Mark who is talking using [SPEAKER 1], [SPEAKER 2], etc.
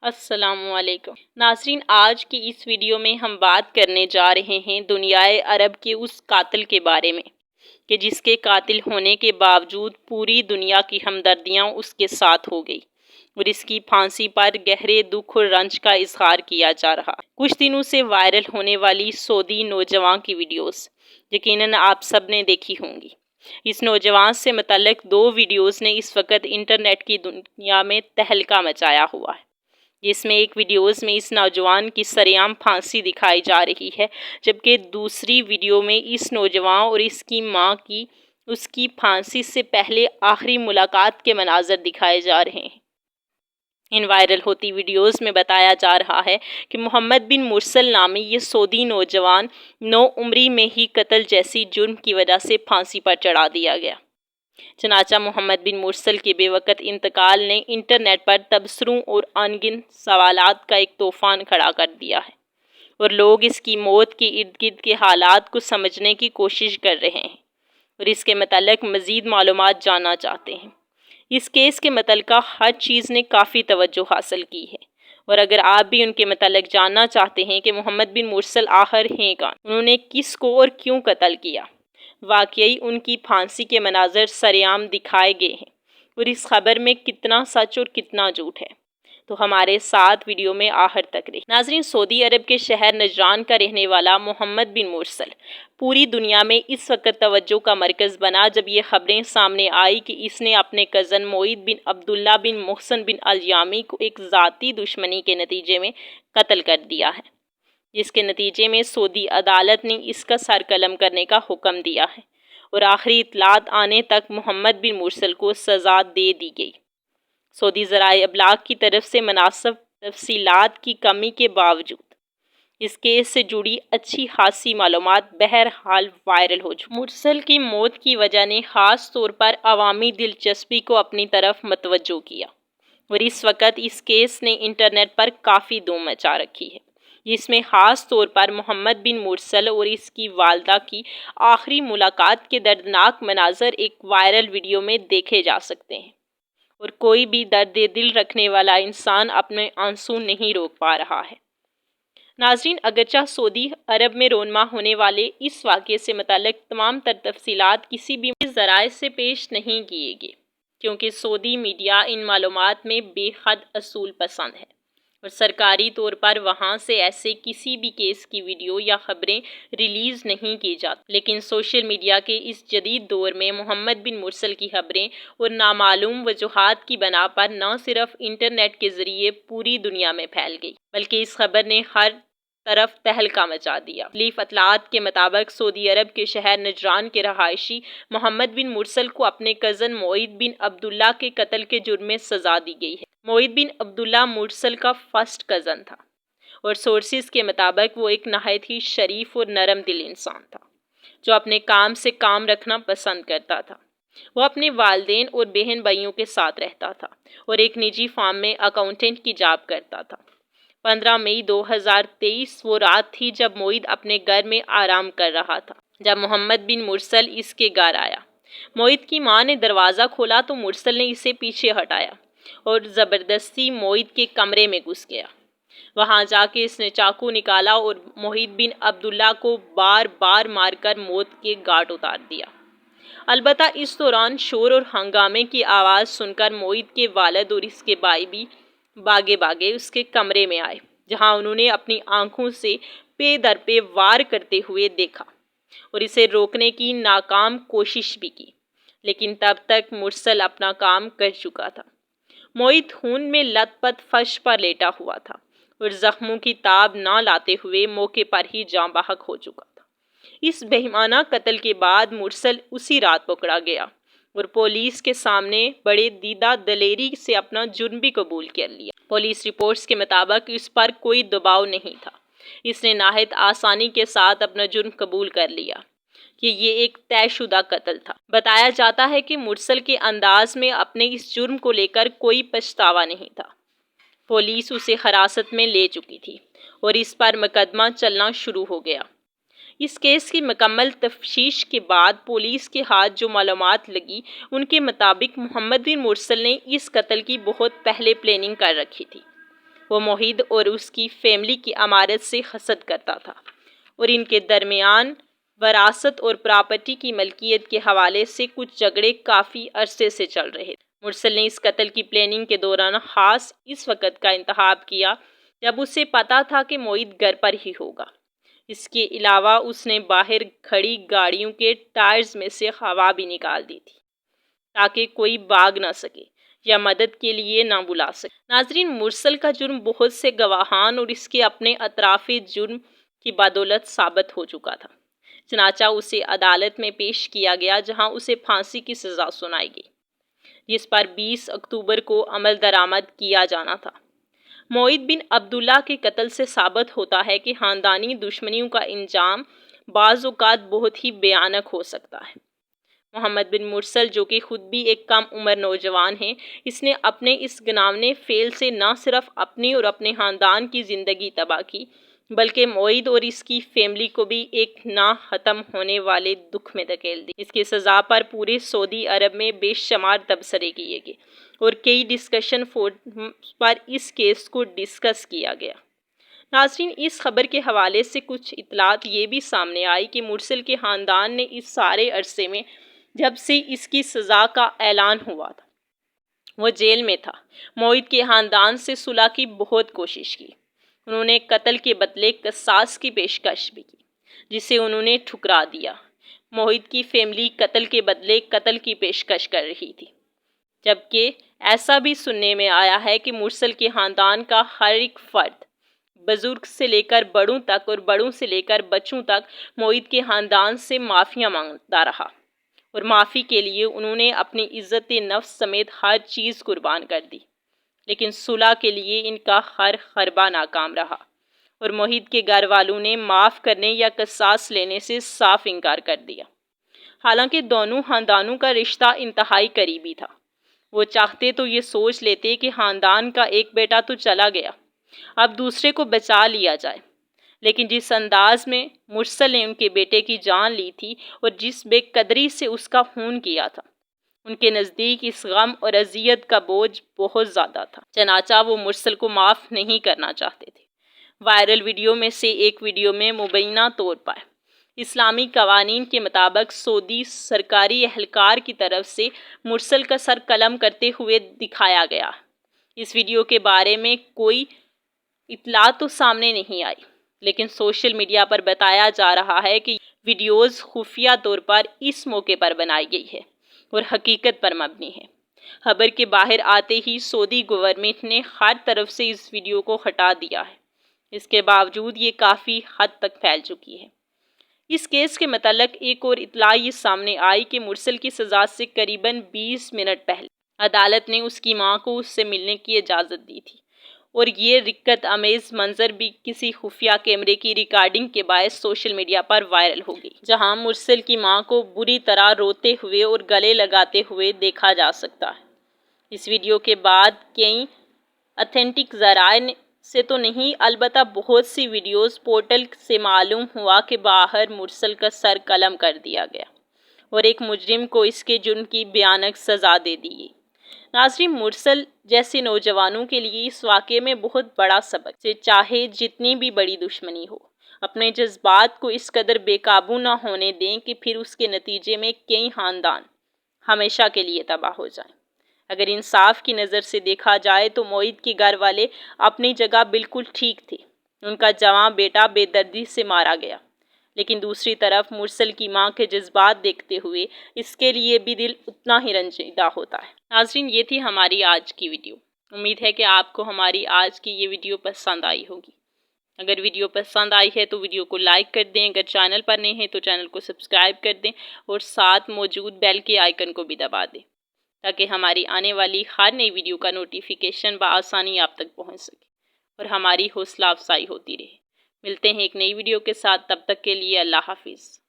[SPEAKER 1] السلام علیکم ناظرین، آج کی اس ویڈیو میں ہم بات کرنے جا رہے ہیں دنیائے عرب کے اس قاتل کے بارے میں کہ جس کے قاتل ہونے کے باوجود پوری دنیا کی ہمدردیاں اس کے ساتھ ہو گئی اور اس کی پھانسی پر گہرے دکھ اور رنج کا اظہار کیا جا رہا۔ کچھ دنوں سے وائرل ہونے والی سعودی نوجوان کی ویڈیوز یقیناً آپ سب نے دیکھی ہوں گی۔ اس نوجوان سے متعلق 2 ویڈیوز نے اس وقت انٹرنیٹ کی دنیا میں تہلکہ مچایا ہوا ہے، جس میں ایک ویڈیوز میں اس نوجوان کی سرعام پھانسی دکھائی جا رہی ہے، جبکہ دوسری ویڈیو میں اس نوجوان اور اس کی ماں کی اس کی پھانسی سے پہلے آخری ملاقات کے مناظر دکھائے جا رہے ہیں۔ ان وائرل ہوتی ویڈیوز میں بتایا جا رہا ہے کہ محمد بن مرسل نامی یہ سعودی نوجوان 9 عمری میں ہی قتل جیسی جرم کی وجہ سے پھانسی پر چڑھا دیا گیا۔ چنانچہ محمد بن مرسل کے بے وقت انتقال نے انٹرنیٹ پر تبصروں اور ان گنت سوالات کا ایک طوفان کھڑا کر دیا ہے، اور لوگ اس کی موت کے ارد گرد کے حالات کو سمجھنے کی کوشش کر رہے ہیں اور اس کے متعلق مزید معلومات جاننا چاہتے ہیں۔ اس کیس کے متعلقہ ہر چیز نے کافی توجہ حاصل کی ہے، اور اگر آپ بھی ان کے متعلق جاننا چاہتے ہیں کہ محمد بن مرسل آخر ہیں کون، انہوں نے کس کو اور کیوں قتل کیا، واقعی ان کی پھانسی کے مناظر سرعام دکھائے گئے ہیں اور اس خبر میں کتنا سچ اور کتنا جھوٹ ہے، تو ہمارے ساتھ ویڈیو میں آخر تک رہے۔ ناظرین، سعودی عرب کے شہر نجران کا رہنے والا محمد بن مرسل پوری دنیا میں اس وقت توجہ کا مرکز بنا جب یہ خبریں سامنے آئی کہ اس نے اپنے کزن موعد بن عبداللہ بن محسن بن الیامی کو ایک ذاتی دشمنی کے نتیجے میں قتل کر دیا ہے، جس کے نتیجے میں سعودی عدالت نے اس کا سر قلم کرنے کا حکم دیا ہے اور آخری اطلاعات آنے تک محمد بن مرسل کو سزا دے دی گئی۔ سعودی ذرائع ابلاغ کی طرف سے مناسب تفصیلات کی کمی کے باوجود اس کیس سے جڑی اچھی خاصی معلومات بہرحال وائرل ہو چکی۔ مرسل کی موت کی وجہ نے خاص طور پر عوامی دلچسپی کو اپنی طرف متوجہ کیا، اور اس وقت اس کیس نے انٹرنیٹ پر کافی دھوم مچا رکھی ہے، جس میں خاص طور پر محمد بن مرسل اور اس کی والدہ کی آخری ملاقات کے دردناک مناظر ایک وائرل ویڈیو میں دیکھے جا سکتے ہیں، اور کوئی بھی درد دل رکھنے والا انسان اپنے آنسو نہیں روک پا رہا ہے۔ ناظرین، اگرچہ سعودی عرب میں رونما ہونے والے اس واقعے سے متعلق تمام تر تفصیلات کسی بھی ذرائع سے پیش نہیں کیے گئے، کیونکہ سعودی میڈیا ان معلومات میں بے حد اصول پسند ہے اور سرکاری طور پر وہاں سے ایسے کسی بھی کیس کی ویڈیو یا خبریں ریلیز نہیں کی جاتی، لیکن سوشل میڈیا کے اس جدید دور میں محمد بن مرسل کی خبریں اور نامعلوم وجوہات کی بنا پر نہ صرف انٹرنیٹ کے ذریعے پوری دنیا میں پھیل گئی، بلکہ اس خبر نے ہر طرف تہلکہ مچا دیا۔ مختلف اطلاعات کے مطابق سعودی عرب کے شہر نجران کے رہائشی محمد بن مرسل کو اپنے کزن موعد بن عبداللہ کے قتل کے جرم میں سزا دی گئی ہے۔ موعد بن عبداللہ مرسل کا فرسٹ کزن تھا، اور سورسز کے مطابق وہ ایک نہایت ہی شریف اور نرم دل انسان تھا جو اپنے کام سے کام رکھنا پسند کرتا تھا۔ وہ اپنے والدین اور بہن بھائیوں کے ساتھ رہتا تھا اور ایک نجی فارم میں اکاؤنٹنٹ کی جاب کرتا تھا۔ 15 مئی 2023 وہ رات تھی جب موعد اپنے گھر میں آرام کر رہا تھا جب محمد بن مرسل اس کے گھر آیا۔ موعد کی ماں نے دروازہ کھولا تو مرسل نے اسے پیچھے ہٹایا اور زبردستی موعد کے کمرے میں گھس گیا۔ وہاں جا کے اس نے چاقو نکالا اور موعد بن عبداللہ کو بار بار مار کر موت کے گھاٹ اتار دیا۔ البتہ اس دوران شور اور ہنگامے کی آواز سن کر موعد کے والد اور اس کے بھائی بھی بھاگے بھاگے اس کے کمرے میں آئے، جہاں انہوں نے اپنی آنکھوں سے پے در پے وار کرتے ہوئے دیکھا اور اسے روکنے کی ناکام کوشش بھی کی، لیکن تب تک مرسل اپنا کام کر چکا تھا۔ موعد خون میں لت پت فرش پر لیٹا ہوا تھا اور زخموں کی تاب نہ لاتے ہوئے موقع پر ہی جاں بحق ہو چکا تھا۔ اس بہیمانہ قتل کے بعد مرسل اسی رات پکڑا گیا اور پولیس کے سامنے بڑے دیدہ دلیری سے اپنا جرم بھی قبول کر لیا۔ پولیس رپورٹس کے مطابق اس پر کوئی دباؤ نہیں تھا، اس نے نہایت آسانی کے ساتھ اپنا جرم قبول کر لیا کہ یہ ایک طے شدہ قتل تھا۔ بتایا جاتا ہے کہ مرسل کے انداز میں اپنے اس جرم کو لے کر کوئی پچھتاوا نہیں تھا۔ پولیس اسے حراست میں لے چکی تھی اور اس پر مقدمہ چلنا شروع ہو گیا۔ اس کیس کی مکمل تفتیش کے بعد پولیس کے ہاتھ جو معلومات لگی، ان کے مطابق محمد بن مرسل نے اس قتل کی بہت پہلے پلاننگ کر رکھی تھی۔ وہ موحد اور اس کی فیملی کی امارت سے حسد کرتا تھا اور ان کے درمیان وراثت اور پراپرٹی کی ملکیت کے حوالے سے کچھ جھگڑے کافی عرصے سے چل رہے تھے۔ مرسل نے اس قتل کی پلاننگ کے دوران خاص اس وقت کا انتخاب کیا جب اسے پتا تھا کہ موعد گھر پر ہی ہوگا۔ اس کے علاوہ اس نے باہر کھڑی گاڑیوں کے ٹائرز میں سے ہوا بھی نکال دی تھی تاکہ کوئی بھاگ نہ سکے یا مدد کے لیے نہ بلا سکے۔ ناظرین، مرسل کا جرم بہت سے گواہان اور اس کے اپنے اطرافِ جرم کی بدولت ثابت ہو چکا تھا۔ چنانچہ اسے عدالت میں پیش کیا گیا جہاں اسے پھانسی کی سزا سنائی گئی، جس پر 20 اکتوبر کو عمل درآمد کیا جانا تھا۔ موعد بن عبداللہ کے قتل سے ثابت ہوتا ہے کہ خاندانی دشمنیوں کا انجام بعض اوقات بہت ہی بھیانک ہو سکتا ہے۔ محمد بن مرسل، جو کہ خود بھی ایک کم عمر نوجوان ہے، اس نے اپنے اس گھناونے فعل سے نہ صرف اپنی اور اپنے خاندان کی زندگی تباہ کی بلکہ موعد اور اس کی فیملی کو بھی ایک نہ ختم ہونے والے دکھ میں دھکیل دی۔ اس کی سزا پر پورے سعودی عرب میں بے شمار تبصرے کیے گئے اور کئی ڈسکشن فورمز پر اس کیس کو ڈسکس کیا گیا۔ ناظرین، اس خبر کے حوالے سے کچھ اطلاعات یہ بھی سامنے آئی کہ مرسل کے خاندان نے اس سارے عرصے میں جب سے اس کی سزا کا اعلان ہوا تھا وہ جیل میں تھا، موعد کے خاندان سے صلح کی بہت کوشش کی۔ انہوں نے قتل کے بدلے قصاص کی پیشکش بھی کی جسے انہوں نے ٹھکرا دیا۔ موعد کی فیملی قتل کے بدلے قتل کی پیشکش کر رہی تھی، جبکہ ایسا بھی سننے میں آیا ہے کہ مرسل کے خاندان کا ہر ایک فرد، بزرگ سے لے کر بڑوں تک اور بڑوں سے لے کر بچوں تک، موعد کے خاندان سے معافیاں مانگتا رہا اور معافی کے لیے انہوں نے اپنی عزت نفس سمیت ہر چیز قربان کر دی، لیکن صلح کے لیے ان کا ہر حربہ ناکام رہا اور موعد کے گھر والوں نے معاف کرنے یا قصاص لینے سے صاف انکار کر دیا۔ حالانکہ دونوں خاندانوں کا رشتہ انتہائی قریبی تھا۔ وہ چاہتے تو یہ سوچ لیتے کہ خاندان کا ایک بیٹا تو چلا گیا، اب دوسرے کو بچا لیا جائے، لیکن جس انداز میں مرسل نے ان کے بیٹے کی جان لی تھی اور جس بے قدری سے اس کا خون کیا تھا، ان کے نزدیک اس غم اور اذیت کا بوجھ بہت زیادہ تھا، چنانچہ وہ مرسل کو معاف نہیں کرنا چاہتے تھے۔ وائرل ویڈیو میں سے ایک ویڈیو میں مبینہ طور پر اسلامی قوانین کے مطابق سعودی سرکاری اہلکار کی طرف سے مرسل کا سر قلم کرتے ہوئے دکھایا گیا۔ اس ویڈیو کے بارے میں کوئی اطلاع تو سامنے نہیں آئی، لیکن سوشل میڈیا پر بتایا جا رہا ہے کہ ویڈیوز خفیہ طور پر اس موقع پر بنائی گئی ہے اور حقیقت پر مبنی ہے۔ خبر کے باہر آتے ہی سعودی گورنمنٹ نے ہر طرف سے اس ویڈیو کو ہٹا دیا ہے۔ اس کے باوجود یہ کافی حد تک پھیل چکی ہے۔ اس کیس کے متعلق ایک اور اطلاع یہ سامنے آئی کہ مرسل کی سزا سے قریباً 20 منٹ پہلے عدالت نے اس کی ماں کو اس سے ملنے کی اجازت دی تھی اور یہ رقت آمیز منظر بھی کسی خفیہ کیمرے کی ریکارڈنگ کے باعث سوشل میڈیا پر وائرل ہو گئی، جہاں مرسل کی ماں کو بری طرح روتے ہوئے اور گلے لگاتے ہوئے دیکھا جا سکتا ہے۔ اس ویڈیو کے بعد کئی اتھینٹک ذرائع سے تو نہیں، البتہ بہت سی ویڈیوز پورٹل سے معلوم ہوا کہ باہر مرسل کا سر قلم کر دیا گیا اور ایک مجرم کو اس کے جرم کی بھیانک سزا دے دی گئی۔ ناظرین، مرسل جیسے نوجوانوں کے لیے اس واقعے میں بہت بڑا سبق سے چاہے جتنی بھی بڑی دشمنی ہو، اپنے جذبات کو اس قدر بے قابو نہ ہونے دیں کہ پھر اس کے نتیجے میں کئی خاندان ہمیشہ کے لیے تباہ ہو جائیں۔ اگر انصاف کی نظر سے دیکھا جائے تو موعد کے گھر والے اپنی جگہ بالکل ٹھیک تھے، ان کا جواں بیٹا بے دردی سے مارا گیا، لیکن دوسری طرف مرسل کی ماں کے جذبات دیکھتے ہوئے اس کے لیے بھی دل اتنا ہی رنجیدہ ہوتا ہے۔ ناظرین، یہ تھی ہماری آج کی ویڈیو۔ امید ہے کہ آپ کو ہماری آج کی یہ ویڈیو پسند آئی ہوگی۔ اگر ویڈیو پسند آئی ہے تو ویڈیو کو لائک کر دیں، اگر چینل پر نئے ہیں تو چینل کو سبسکرائب کر دیں اور ساتھ موجود بیل کے آئیکن کو بھی دبا دیں تاکہ ہماری آنے والی ہر نئی ویڈیو کا نوٹیفیکیشن بآسانی آپ تک پہنچ سکے اور ہماری حوصلہ افزائی ہوتی رہے۔ ملتے ہیں ایک نئی ویڈیو کے ساتھ، تب تک کے لیے اللہ حافظ۔